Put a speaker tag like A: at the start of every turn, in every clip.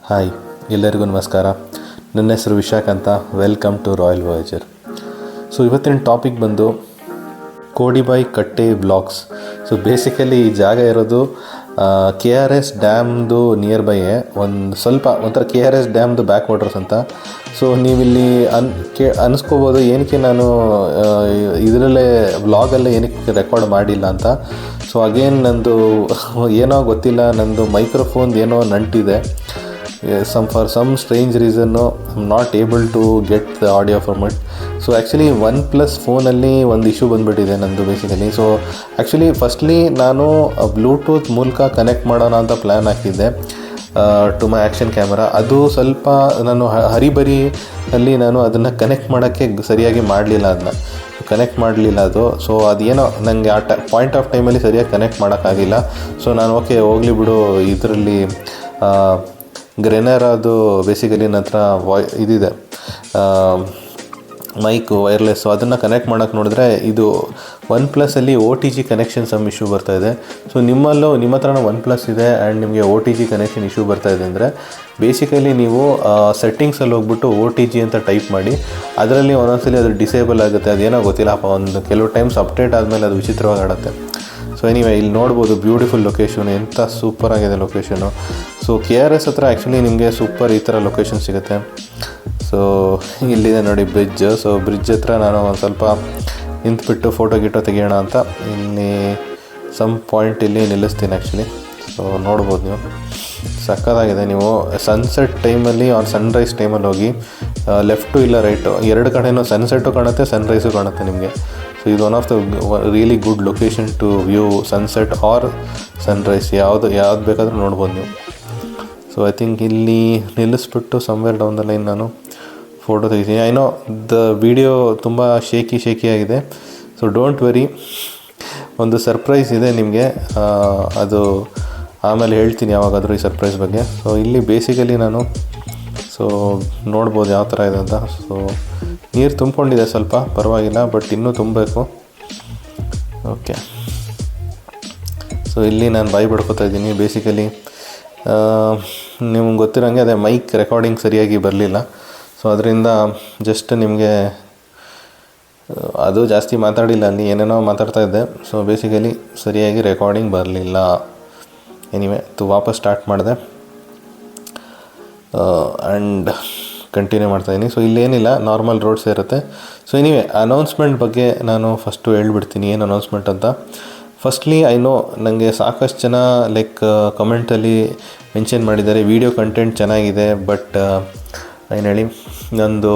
A: Hi, ಎಲ್ಲರಿಗೂ ನಮಸ್ಕಾರ. ನನ್ನ ಹೆಸರು ವಿಶಾಖ್ ಅಂತ. Welcome to Royal Voyager. So ಇವತ್ತಿನ ಟಾಪಿಕ್ ಬಂದು ಕೋಡಿಬಾಯಿ ಕಟ್ಟೆ ವ್ಲಾಗ್ಸ್. ಸೊ ಬೇಸಿಕಲಿ ಈ ಜಾಗ ಇರೋದು KRS ಡ್ಯಾಮ್ದು ನಿಯರ್ ಬೈಯೇ ಒಂಥರ KRS ಡ್ಯಾಮ್ದು ಬ್ಯಾಕ್ ವಾಟರ್ಸ್ ಅಂತ. ಸೊ ನೀವಿಲ್ಲಿ ಅನಿಸ್ಕೋಬೋದು ಏನಕ್ಕೆ ನಾನು ಇದರಲ್ಲೇ ವ್ಲಾಗಲ್ಲೇ ಏನಕ್ಕೆ ರೆಕಾರ್ಡ್ ಮಾಡಿಲ್ಲ ಅಂತ. ಸೊ ಅಗೇನ್ ನಂದು ಏನೋ ಗೊತ್ತಿಲ್ಲ, ನಂದು ಮೈಕ್ರೋಫೋನ್ ಏನೋ ನಂಟಿದೆ. for some strange reason I'm not able to get the audio from it. So actually OnePlus ಫೋನಲ್ಲಿ ಒಂದು ಇಶ್ಯೂ ಬಂದುಬಿಟ್ಟಿದೆ ನಂದು ಬೇಸಿಕಲಿ. ಸೊ ಆ್ಯಕ್ಚುಲಿ ಫಸ್ಟ್ಲಿ ನಾನು ಬ್ಲೂಟೂತ್ ಮೂಲಕ ಕನೆಕ್ಟ್ ಮಾಡೋಣ ಅಂತ ಪ್ಲ್ಯಾನ್ ಹಾಕಿದ್ದೆ ಟು ಮೈ ಆ್ಯಕ್ಷನ್ ಕ್ಯಾಮರಾ. ಅದು ಸ್ವಲ್ಪ ನಾನು ಹರಿಬರಿಯಲ್ಲಿ ನಾನು ಅದನ್ನು ಕನೆಕ್ಟ್ ಮಾಡೋಕ್ಕೆ ಸರಿಯಾಗಿ ಮಾಡಲಿಲ್ಲ, ಕನೆಕ್ಟ್ ಮಾಡಲಿಲ್ಲ ಅದು. ಸೊ ಅದೇನೋ ನನಗೆ ಆ ಪಾಯಿಂಟ್ ಆಫ್ ಟೈಮಲ್ಲಿ ಸರಿಯಾಗಿ ಕನೆಕ್ಟ್ ಮಾಡೋಕ್ಕಾಗಿಲ್ಲ. ಸೊ ನಾನು ಹೋಗಲಿ ಬಿಡು, ಇದರಲ್ಲಿ ಗ್ರೆನರಾದು ಬೇಸಿಕಲಿ ನನ್ನ ಹತ್ರ ಇದಿದೆ ಮೈಕ್ ವೈರ್ಲೆಸ್ಸು, ಅದನ್ನು ಕನೆಕ್ಟ್ ಮಾಡೋಕ್ಕೆ ನೋಡಿದ್ರೆ ಇದು OnePlusಲ್ಲಿ OTG ಕನೆಕ್ಷನ್ ಇಶ್ಯೂ ಬರ್ತಾಯಿದೆ. ಸೊ ನಿಮ್ಮ ಹತ್ರನೂ OnePlus ಇದೆ ಆ್ಯಂಡ್ ನಿಮಗೆ OTG ಕನೆಕ್ಷನ್ ಇಶ್ಯೂ ಬರ್ತಾಯಿದೆ ಅಂದರೆ ಬೇಸಿಕಲಿ ನೀವು ಸೆಟ್ಟಿಂಗ್ಸಲ್ಲಿ ಹೋಗ್ಬಿಟ್ಟು OTG ಅಂತ ಟೈಪ್ ಮಾಡಿ. ಅದರಲ್ಲಿ ಒಂದೊಂದ್ಸಲಿ ಅದು ಡಿಸೇಬಲ್ ಆಗುತ್ತೆ, ಅದೇನೋ ಗೊತ್ತಿಲ್ಲಪ್ಪ. ಕೆಲವು ಟೈಮ್ಸ್ ಅಪ್ಡೇಟ್ ಆದಮೇಲೆ ಅದು ವಿಚಿತ್ರವಾಗಿ ಆಡುತ್ತೆ. ಸೊ ಎನಿವೆ ಇಲ್ಲಿ ನೋಡ್ಬೋದು, ಬ್ಯೂಟಿಫುಲ್ ಲೊಕೇಶನ್, ಎಂಥ ಸೂಪರಾಗಿದೆ ಲೊಕೇಶನು. ಸೊ KRS ಹತ್ರ ಆ್ಯಕ್ಚುಲಿ ನಿಮಗೆ ಸೂಪರ್ ಈ ಥರ ಲೊಕೇಶನ್ ಸಿಗುತ್ತೆ. ಸೊ ಇಲ್ಲಿದೆ ನೋಡಿ ಬ್ರಿಡ್ಜ್. ಸೊ ಬ್ರಿಡ್ಜ್ ಹತ್ರ ನಾನು ಒಂದು ಸ್ವಲ್ಪ ನಿಂತ್ಬಿಟ್ಟು ಫೋಟೋ ತೆಗಿಯೋಣ ಅಂತ ಇಲ್ಲಿ ಸಮ್ ಪಾಯಿಂಟ್ ಇಲ್ಲಿ ನಿಲ್ಲಿಸ್ತೀನಿ ಆ್ಯಕ್ಚುಲಿ. ಸೊ ನೋಡ್ಬೋದು ನೀವು, ಸಕ್ಕತ್ತಾಗಿದೆ. ನೀವು ಸನ್ಸೆಟ್ ಟೈಮಲ್ಲಿ ಆರ್ ಸನ್ರೈಸ್ ಟೈಮಲ್ಲಿ ಹೋಗಿ ಲೆಫ್ಟು ಇಲ್ಲ ರೈಟು ಎರಡು ಕಡೆಯೂ ಸನ್ಸೆಟ್ಟು ಕಾಣುತ್ತೆ, ಸನ್ರೈಸು ಕಾಣುತ್ತೆ ನಿಮಗೆ. ಸೊ ಇದು one of the really good location to view sunset or sunrise, ಯಾವುದು ಬೇಕಾದರೂ ನೋಡ್ಬೋದು ನೀವು. ಸೊ ಐ ಥಿಂಕ್ ಇಲ್ಲಿ ನಿಲ್ಲಿಸ್ಬಿಟ್ಟು ಸಮ್ವೇರ್ ಡೌನ್ ದ ಲೈನ್ ನಾನು ಫೋಟೋ ತೆಗಿತೀನಿ. ಐ ನೋ ದ ವಿಡಿಯೋ ತುಂಬ ಶೇಕಿ ಆಗಿದೆ. ಸೊ ಡೋಂಟ್ ವೆರಿ, ಒಂದು ಸರ್ಪ್ರೈಸ್ ಇದೆ ನಿಮಗೆ, ಅದು ಆಮೇಲೆ ಹೇಳ್ತೀನಿ ಯಾವಾಗಾದರೂ ಈ ಸರ್ಪ್ರೈಸ್ ಬಗ್ಗೆ. ಸೊ ಇಲ್ಲಿ ಬೇಸಿಕಲಿ ನಾನು ನೋಡ್ಬೋದು ಯಾವ ಥರ ಇದೆ ಅಂತ. ಸೊ ನೀರು ತುಂಬಿಕೊಂಡಿದೆ ಸ್ವಲ್ಪ, ಪರವಾಗಿಲ್ಲ, ಬಟ್ ಇನ್ನೂ ತುಂಬಬೇಕು. ಓಕೆ, ಸೊ ಇಲ್ಲಿ ನಾನು ಬಾಯಿ ಬಡ್ಕೋತಾ ಇದ್ದೀನಿ. ಬೇಸಿಕಲಿ ನಿಮ್ಗೆ ಗೊತ್ತಿರೋಂಗೆ ಅದೇ ಮೈಕ್ ರೆಕಾರ್ಡಿಂಗ್ ಸರಿಯಾಗಿ ಬರಲಿಲ್ಲ. ಸೊ ಅದರಿಂದ ಜಸ್ಟ್ ನಿಮಗೆ ಅದು ಜಾಸ್ತಿ ಮಾತಾಡಿಲ್ಲ, ಅಲ್ಲಿ ಏನೇನೋ ಮಾತಾಡ್ತಾ ಇದ್ದೆ. ಸೊ ಬೇಸಿಕಲಿ ಸರಿಯಾಗಿ ರೆಕಾರ್ಡಿಂಗ್ ಬರಲಿಲ್ಲ. ಎನಿವೆ ವಾಪಸ್ ಸ್ಟಾರ್ಟ್ ಮಾಡಿದೆ ಆ್ಯಂಡ್ ಕಂಟಿನ್ಯೂ ಮಾಡ್ತಾಯಿದ್ದೀನಿ. ಸೊ ಇಲ್ಲೇನಿಲ್ಲ, ನಾರ್ಮಲ್ ರೋಡ್ಸ್ ಇರುತ್ತೆ. ಸೊ ಎನಿವೆ ಅನೌನ್ಸ್ಮೆಂಟ್ ಬಗ್ಗೆ ನಾನು ಫಸ್ಟು ಹೇಳ್ಬಿಡ್ತೀನಿ, ಏನು ಅನೌನ್ಸ್ಮೆಂಟ್ ಅಂತ. ಫಸ್ಟ್ಲಿ ಐ ನೋ ನನಗೆ ಸಾಕಷ್ಟು ಜನ ಕಮೆಂಟಲ್ಲಿ ಮೆನ್ಷನ್ ಮಾಡಿದ್ದಾರೆ ವೀಡಿಯೋ ಕಂಟೆಂಟ್ ಚೆನ್ನಾಗಿದೆ, ಬಟ್ ಏನು ಹೇಳಿ, ನಂದು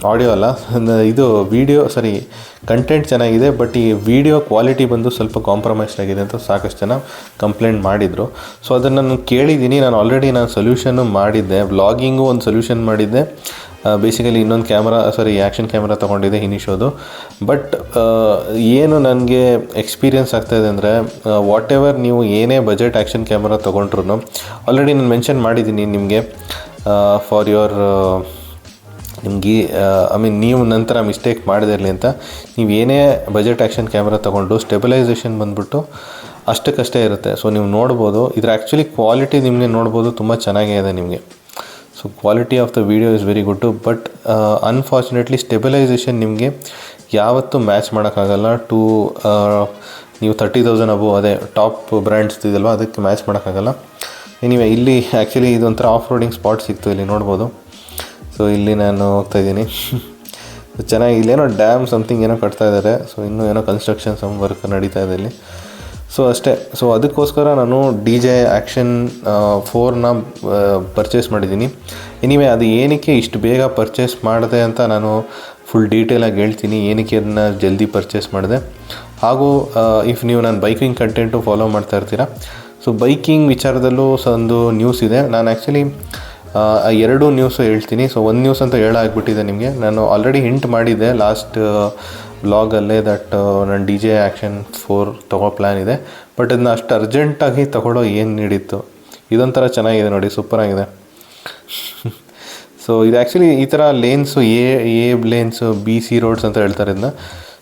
A: ಆಡಿಯೋ ಅಲ್ಲ, ಇದು ಕಂಟೆಂಟ್ ಚೆನ್ನಾಗಿದೆ, ಬಟ್ ಈ ವಿಡಿಯೋ ಕ್ವಾಲಿಟಿ ಬಂದು ಸ್ವಲ್ಪ ಕಾಂಪ್ರಮೈಸ್ ಆಗಿದೆ ಅಂತ ಸಾಕಷ್ಟು ಜನ ಕಂಪ್ಲೇಂಟ್ ಮಾಡಿದರು. ಸೊ ಅದನ್ನು ನಾನು ಕೇಳಿದ್ದೀನಿ. ನಾನು ಆಲ್ರೆಡಿ ಸೊಲ್ಯೂಷನ್ನು ಮಾಡಿದ್ದೆ, ವ್ಲಾಗಿಂಗು ಒಂದು ಸೊಲ್ಯೂಷನ್ ಮಾಡಿದ್ದೆ. ಬೇಸಿಕಲಿ ಇನ್ನೊಂದು ಆ್ಯಕ್ಷನ್ ಕ್ಯಾಮ್ರಾ ತೊಗೊಂಡಿದ್ದೆ ಇನಿಷೋದು. ಬಟ್ ಏನು ನನಗೆ ಎಕ್ಸ್ಪೀರಿಯನ್ಸ್ ಆಗ್ತಾಯಿದೆ ಅಂದರೆ, ವಾಟ್ ಎವರ್ ನೀವು ಏನೇ ಬಜೆಟ್ ಆ್ಯಕ್ಷನ್ ಕ್ಯಾಮ್ರಾ ತೊಗೊಂಡ್ರು, ಆಲ್ರೆಡಿ ನಾನು ಮೆನ್ಷನ್ ಮಾಡಿದ್ದೀನಿ ನಿಮಗೆ ಫಾರ್ ಯುವರ್ ನಿಮಗೆ ನೀವು ನಂತರ ಮಿಸ್ಟೇಕ್ ಮಾಡದಿರಲಿ ಅಂತ. ನೀವು ಏನೇ ಬಜೆಟ್ ಆ್ಯಕ್ಷನ್ ಕ್ಯಾಮ್ರಾ ತೊಗೊಂಡು ಸ್ಟೆಬಿಲೈಸೇಷನ್ ಬಂದುಬಿಟ್ಟು ಅಷ್ಟಕ್ಕಷ್ಟೇ ಇರುತ್ತೆ. ಸೊ ನೀವು ನೋಡ್ಬೋದು, ಇದರ ಆ್ಯಕ್ಚುಲಿ ಕ್ವಾಲಿಟಿ ನಿಮಗೆ ನೋಡ್ಬೋದು, ತುಂಬ ಚೆನ್ನಾಗೇ ಇದೆ ನಿಮಗೆ. So quality of the video is very good, but unfortunately stabilisation ನಿಮಗೆ ಯಾವತ್ತೂ ಮ್ಯಾಚ್ ಮಾಡೋಕ್ಕಾಗಲ್ಲ ಟು ನೀವು 30,000 ಅಬೋ ಅದೇ ಟಾಪ್ ಬ್ರ್ಯಾಂಡ್ಸ್ ಇದಲ್ವ, ಅದಕ್ಕೆ ಮ್ಯಾಚ್ ಮಾಡೋಕ್ಕಾಗಲ್ಲ. ಎನಿವೆ ಇಲ್ಲಿ ಆ್ಯಕ್ಚುಲಿ ಇದೊಂಥರ ಆಫ್ ರೋಡಿಂಗ್ ಸ್ಪಾಟ್ ಸಿಕ್ತು, ಇಲ್ಲಿ ನೋಡ್ಬೋದು. ಸೊ ಇಲ್ಲಿ ನಾನು ಹೋಗ್ತಾಯಿದ್ದೀನಿ. ಚೆನ್ನಾಗಿ ಇಲ್ಲೇನೋ ಡ್ಯಾಮ್ ಸಮಥಿಂಗ್ ಏನೋ ಕಟ್ತಾ ಇದ್ದಾರೆ. ಸೊ ಇನ್ನೂ ಏನೋ ಕನ್ಸ್ಟ್ರಕ್ಷನ್ ವರ್ಕ್ ನಡೀತಾ ಇದೆ ಇಲ್ಲಿ. ಸೊ ಅಷ್ಟೇ. ಸೊ ಅದಕ್ಕೋಸ್ಕರ ನಾನು DJI Action 4ನ ಪರ್ಚೇಸ್ ಮಾಡಿದ್ದೀನಿ. ಎನಿವೆ ಅದು ಏನಕ್ಕೆ ಇಷ್ಟು ಬೇಗ ಪರ್ಚೇಸ್ ಮಾಡಿದೆ ಅಂತ ನಾನು ಫುಲ್ ಡೀಟೇಲಾಗಿ ಹೇಳ್ತೀನಿ, ಏನಕ್ಕೆ ಅದನ್ನು ಜಲ್ದಿ ಪರ್ಚೇಸ್ ಮಾಡಿದೆ. ಹಾಗೂ ಇಫ್ ನೀವು ನಾನು ಬೈಕಿಂಗ್ ಕಂಟೆಂಟು ಫಾಲೋ ಮಾಡ್ತಾ ಇರ್ತೀರ, ಸೊ ಬೈಕಿಂಗ್ ವಿಚಾರದಲ್ಲೂ ಒಂದು ನ್ಯೂಸ್ ಇದೆ. ನಾನು ಆ್ಯಕ್ಚುಲಿ ಎರಡು ನ್ಯೂಸು ಹೇಳ್ತೀನಿ. ಸೊ ಒಂದು ನ್ಯೂಸ್ ಅಂತ ಹೇಳಾಗ್ಬಿಟ್ಟಿದೆ ನಿಮಗೆ. ನಾನು ಆಲ್ರೆಡಿ ಹಿಂಟ್ ಮಾಡಿದ್ದೆ ಲಾಸ್ಟ್ ವ್ಲಾಗಲ್ಲೇ ದಟ್ ನಾನು DJI Action 4 ತೊಗೋ ಪ್ಲ್ಯಾನ್ ಇದೆ, ಬಟ್ ಅದನ್ನ ಅಷ್ಟು ಅರ್ಜೆಂಟಾಗಿ ತೊಗೊಳ್ಳೋ ಏನು ನೀಡಿತ್ತು. ಇದೊಂಥರ ಚೆನ್ನಾಗಿದೆ ನೋಡಿ, ಸೂಪರಾಗಿದೆ. ಸೊ ಇದು ಆ್ಯಕ್ಚುಲಿ ಈ ಥರ lanes A lanes BC roads ಅಂತ ಹೇಳ್ತಾರೆ ಇದನ್ನ.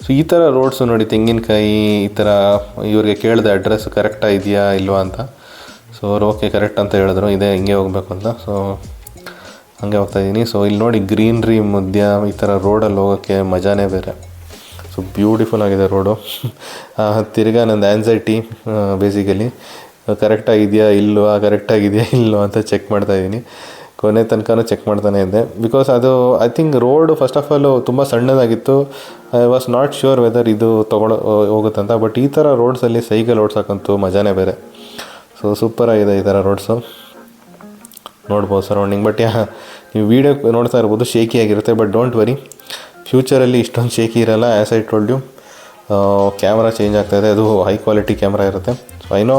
A: ಸೊ ಈ ಥರ ರೋಡ್ಸು ನೋಡಿ, ತೆಂಗಿನಕಾಯಿ ಈ ಥರ ಇವ್ರಿಗೆ ಕೇಳಿದೆ ಅಡ್ರೆಸ್ ಕರೆಕ್ಟಾಗಿ ಇದೆಯಾ ಇಲ್ವಾ ಅಂತ. ಸೊ ಅವ್ರು ಓಕೆ ಕರೆಕ್ಟ್ ಅಂತ ಹೇಳಿದ್ರು, ಇದೇ ಹಿಂಗೆ ಹೋಗಬೇಕು ಅಂತ. ಸೊ ಹಂಗೆ ಹೋಗ್ತಾಯಿದ್ದೀನಿ. ಸೊ ಇಲ್ಲಿ ನೋಡಿ ಗ್ರೀನ್ರಿ ಮಧ್ಯ ಈ ಥರ ರೋಡಲ್ಲಿ ಹೋಗೋಕ್ಕೆ ಮಜಾನೇ ಬೇರೆ. ಸೊ ಬ್ಯೂಟಿಫುಲ್ ಆಗಿದೆ ರೋಡು. ತಿರ್ಗಾ ನಂದು ಆ್ಯನ್ಸೈಟಿ ಬೇಸಿಕಲಿ ಕರೆಕ್ಟಾಗಿದೆಯಾ ಇಲ್ವೋ ಅಂತ ಚೆಕ್ ಮಾಡ್ತಾಯಿದ್ದೀನಿ. ಕೊನೆ ತನಕನೂ ಚೆಕ್ ಮಾಡ್ತಾನೆ ಇದ್ದೆ. ಬಿಕಾಸ್ ಅದು I think road first of all ತುಂಬ ಸಣ್ಣದಾಗಿತ್ತು. I was not sure whether ಇದು ಹೋಗುತ್ತಂತ. ಬಟ್ ಈ ಥರ ರೋಡ್ಸಲ್ಲಿ ಸೈಕಲ್ ಓಡ್ಸೋಕ್ಕಂತೂ ಮಜಾನೇ ಬೇರೆ. ಸೊ ಸೂಪರಾಗಿದೆ ಈ ಥರ ರೋಡ್ಸು, ನೋಡ್ಬೋದು ಸರೌಂಡಿಂಗ್. ಬಟ್ ನೀವು ವೀಡಿಯೋ ನೋಡ್ತಾ ಇರ್ಬೋದು ಶೇಕಿ ಆಗಿರುತ್ತೆ. ಬಟ್ ಡೋಂಟ್ ವರಿ, ಫ್ಯೂಚರಲ್ಲಿ ಇಷ್ಟೊಂದು ಶೇಕಿ ಇರಲ್ಲ. As I told you, camera change ಆಗ್ತಾಯಿದೆ, ಅದು ಹೈ ಕ್ವಾಲಿಟಿ ಕ್ಯಾಮ್ರಾ ಇರುತ್ತೆ. ಸೊ ಐ ನೋ,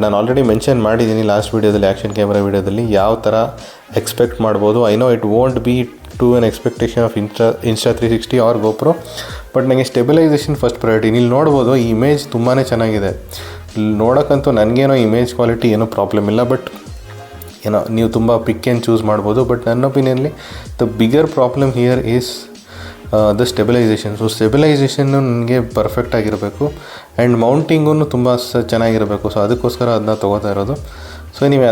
A: ನಾನು ಆಲ್ರೆಡಿ ಮೆನ್ಷನ್ ಮಾಡಿದ್ದೀನಿ ಲಾಸ್ಟ್ ವೀಡಿಯೋದಲ್ಲಿ, ಆ್ಯಕ್ಷನ್ ಕ್ಯಾಮ್ರಾ ವೀಡಿಯೋದಲ್ಲಿ ಯಾವ ಥರ ಎಕ್ಸ್ಪೆಕ್ಟ್ ಮಾಡ್ಬೋದು. I know it won't be to an expectation of Insta360 or GoPro. But ನನಗೆ ಸ್ಟೆಬಿಲೈಸೇಷನ್ ಫಸ್ಟ್ ಪ್ರಯಾರಿಟಿ. ಇಲ್ಲಿ ನೋಡ್ಬೋದು ಈ ಇಮೇಜ್ ತುಂಬಾ ಚೆನ್ನಾಗಿದೆ. ಇಲ್ಲಿ ನೋಡೋಕ್ಕಂತೂ ನನಗೇನೋ ಇಮೇಜ್ ಕ್ವಾಲಿಟಿ ಏನೂ ಪ್ರಾಬ್ಲಮ್ ಇಲ್ಲ. ಬಟ್ ಏನೋ ನೀವು ತುಂಬ ಪಿಕ್ ಆ್ಯಂಡ್ ಚೂಸ್ ಮಾಡ್ಬೋದು. ಬಟ್ ನನ್ನ ಒಪಿನಿಯನ್ಲಿ the bigger problem here is the stabilisation. So stabilisation ನನಗೆ ಪರ್ಫೆಕ್ಟಾಗಿರಬೇಕು ಆ್ಯಂಡ್ ಮೌಂಟಿಂಗೂ ತುಂಬ ಚೆನ್ನಾಗಿರಬೇಕು. ಸೊ ಅದಕ್ಕೋಸ್ಕರ ಅದನ್ನ ತೊಗೋತಾ ಇರೋದು. ಸೊ ನೀವು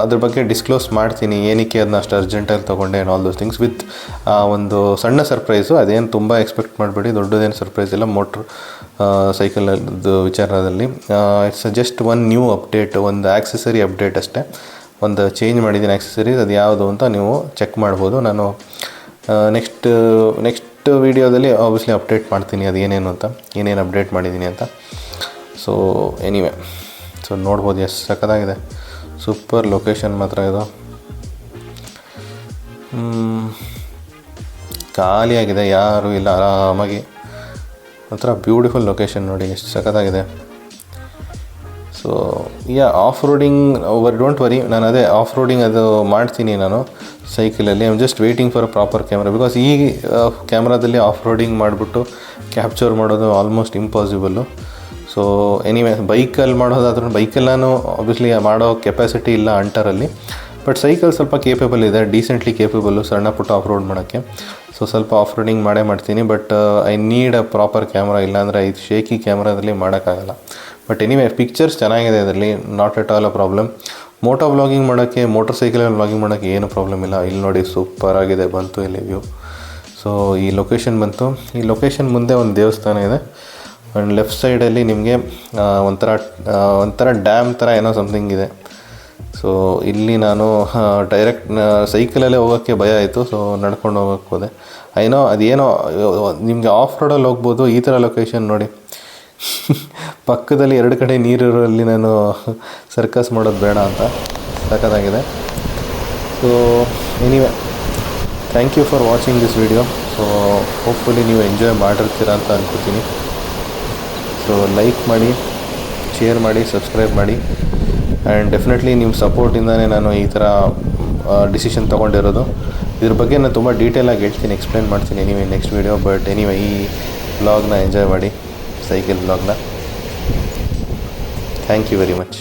A: ಅದ್ರ ಬಗ್ಗೆ ಡಿಸ್ಕ್ಲೋಸ್ ಮಾಡ್ತೀನಿ, ಏನಕ್ಕೆ ಅದನ್ನ ಅಷ್ಟು ಅರ್ಜೆಂಟಾಗಿ ತೊಗೊಂಡೆ and all those things with ಒಂದು ಸಣ್ಣ ಸರ್ಪ್ರೈಸು. ಅದೇನು ತುಂಬ ಎಕ್ಸ್ಪೆಕ್ಟ್ ಮಾಡಬೇಡಿ, ದೊಡ್ಡದೇನು ಸರ್ಪ್ರೈಸ್ ಇಲ್ಲ ಮೋಟ್ರ್ ಸೈಕಲದ್ದು ವಿಚಾರದಲ್ಲಿ. It's just one new update, ಒಂದು ಆಕ್ಸೆಸರಿ ಅಪ್ಡೇಟ್ ಅಷ್ಟೇ. ಒಂದು ಚೇಂಜ್ ಮಾಡಿದ್ದೀನಿ ಆಕ್ಸೆಸರೀಸ್, ಅದು ಯಾವುದು ಅಂತ ನೀವು ಚೆಕ್ ಮಾಡ್ಬೋದು. ನಾನು ನೆಕ್ಸ್ಟ್ ವೀಡಿಯೋದಲ್ಲಿ ಆಬ್ವಿಯಸ್ಲಿ ಅಪ್ಡೇಟ್ ಮಾಡ್ತೀನಿ ಅದು ಏನೇನು ಅಂತ, ಏನೇನು ಅಪ್ಡೇಟ್ ಮಾಡಿದ್ದೀನಿ ಅಂತ. ಸೊ ಎನಿವೆ, ಸೊ ನೋಡ್ಬೋದು ಎಷ್ಟು ಸಖತ್ತಾಗಿದೆ. ಸೂಪರ್ ಲೊಕೇಶನ್ ಮಾತ್ರ ಇದು. ಖಾಲಿಯಾಗಿದೆ, ಯಾರೂ ಇಲ್ಲ, ಆರಾಮಾಗಿ ಒಂಥರ ಬ್ಯೂಟಿಫುಲ್ ಲೊಕೇಶನ್ ನೋಡಿ ಎಷ್ಟು ಸಖತ್ತಾಗಿದೆ. So off roading don't worry, ನಾನು ಅದೇ ಆಫ್ ರೋಡಿಂಗ್ ಅದು ಮಾಡ್ತೀನಿ ನಾನು ಸೈಕಲಲ್ಲಿ. I am just waiting for a proper camera. Because ಈ ಕ್ಯಾಮ್ರಾದಲ್ಲಿ ಆಫ್ ರೋಡಿಂಗ್ ಮಾಡಿಬಿಟ್ಟು ಕ್ಯಾಪ್ಚರ್ ಮಾಡೋದು ಆಲ್ಮೋಸ್ಟ್ ಇಂಪಾಸಿಬಲ್ಲು. ಸೊ ಎನಿವೆ, ಬೈಕಲ್ಲಿ ಮಾಡೋದಾದ್ರೂ ಬೈಕಲ್ಲಿ ನಾನು ಆಬ್ವಿಯಸ್ಲಿ ಮಾಡೋ ಕೆಪಾಸಿಟಿ ಇಲ್ಲ ಅಂಟರಲ್ಲಿ. ಬಟ್ ಸೈಕಲ್ ಸ್ವಲ್ಪ ಕೇಪೇಬಲ್ ಇದೆ, ಡೀಸೆಂಟ್ಲಿ ಕೇಪೇಬಲ್ಲು ಸಣ್ಣ ಪುಟ್ಟ ಆಫ್ ರೋಡ್ ಮಾಡೋಕ್ಕೆ. ಸೊ ಸ್ವಲ್ಪ ಆಫ್ ರೋಡಿಂಗ್ ಮಾಡೇ ಮಾಡ್ತೀನಿ. But I need a proper camera, ಇಲ್ಲಾಂದರೆ ಇದು ಶೇಕಿ ಕ್ಯಾಮ್ರಾದಲ್ಲಿ ಮಾಡೋಕ್ಕಾಗಲ್ಲ. ಬಟ್ ಎನಿವೆ ಪಿಕ್ಚರ್ಸ್ ಚೆನ್ನಾಗಿದೆ ಇದರಲ್ಲಿ, not at all a problem. Moto vlogging ಮಾಡೋಕ್ಕೆ, ಮೋಟರ್ ಸೈಕಲಲ್ಲಿ ವ್ಲಾಗಿಂಗ್ ಮಾಡೋಕ್ಕೆ ಏನು ಪ್ರಾಬ್ಲಮ್ ಇಲ್ಲ. ಇಲ್ಲಿ ನೋಡಿ ಸೂಪರಾಗಿದೆ ಬಂತು ಇಲ್ಲಿ ವ್ಯೂ. ಸೊ ಈ ಲೊಕೇಶನ್ ಬಂತು. ಈ ಲೊಕೇಶನ್ ಮುಂದೆ ಒಂದು ದೇವಸ್ಥಾನ ಇದೆ ಆ್ಯಂಡ್ ಲೆಫ್ಟ್ ಸೈಡಲ್ಲಿ ನಿಮಗೆ ಒಂಥರ ಡ್ಯಾಮ್ ಥರ ಏನೋ ಸಮಥಿಂಗ್ ಇದೆ. ಸೊ ಇಲ್ಲಿ ನಾನು ಡೈರೆಕ್ಟ್ ಸೈಕಲಲ್ಲೇ ಹೋಗೋಕ್ಕೆ ಭಯ ಆಯಿತು. ಸೊ ನಡ್ಕೊಂಡು ಹೋಗೋಕ್ಕೆ ಹೋದೆ. ಏನೋ ಅದೇನೋ ನಿಮಗೆ ಆಫ್ ರೋಡಲ್ಲಿ ಹೋಗ್ಬೋದು. ಈ ಥರ ಲೊಕೇಶನ್ ನೋಡಿ, ಪಕ್ಕದಲ್ಲಿ 2 ಕಡೆ ನೀರಿರೋಲ್ಲಿ ನಾನು ಸರ್ಕಸ್ ಮಾಡೋದು ಬೇಡ ಅಂತ ಸಖತ್ತಾಗಿದೆ. So anyway, thank you for watching this video. So hopefully ನೀವು ಎಂಜಾಯ್ ಮಾಡಿರ್ತೀರ ಅಂತ ಅನ್ಕೋತೀನಿ. ಸೊ ಲೈಕ್ ಮಾಡಿ, ಶೇರ್ ಮಾಡಿ, ಸಬ್ಸ್ಕ್ರೈಬ್ ಮಾಡಿ. ಆ್ಯಂಡ್ ಡೆಫಿನೆಟ್ಲಿ ನಿಮ್ಮ ಸಪೋರ್ಟಿಂದನೇ ನಾನು ಈ ಥರ ಡಿಸಿಷನ್ ತೊಗೊಂಡಿರೋದು. ಇದ್ರ ಬಗ್ಗೆ ನಾನು ತುಂಬ ಡೀಟೇಲಾಗಿ ಹೇಳ್ತೀನಿ, ಎಕ್ಸ್ಪ್ಲೇನ್ ಮಾಡ್ತೀನಿ anyway next video. But anyway ಈ ವ್ಲಾಗ್ನ ಎಂಜಾಯ್ ಮಾಡಿ, ಸೈಕಲ್ ವ್ಲಾಗ್ನ. Thank you very much.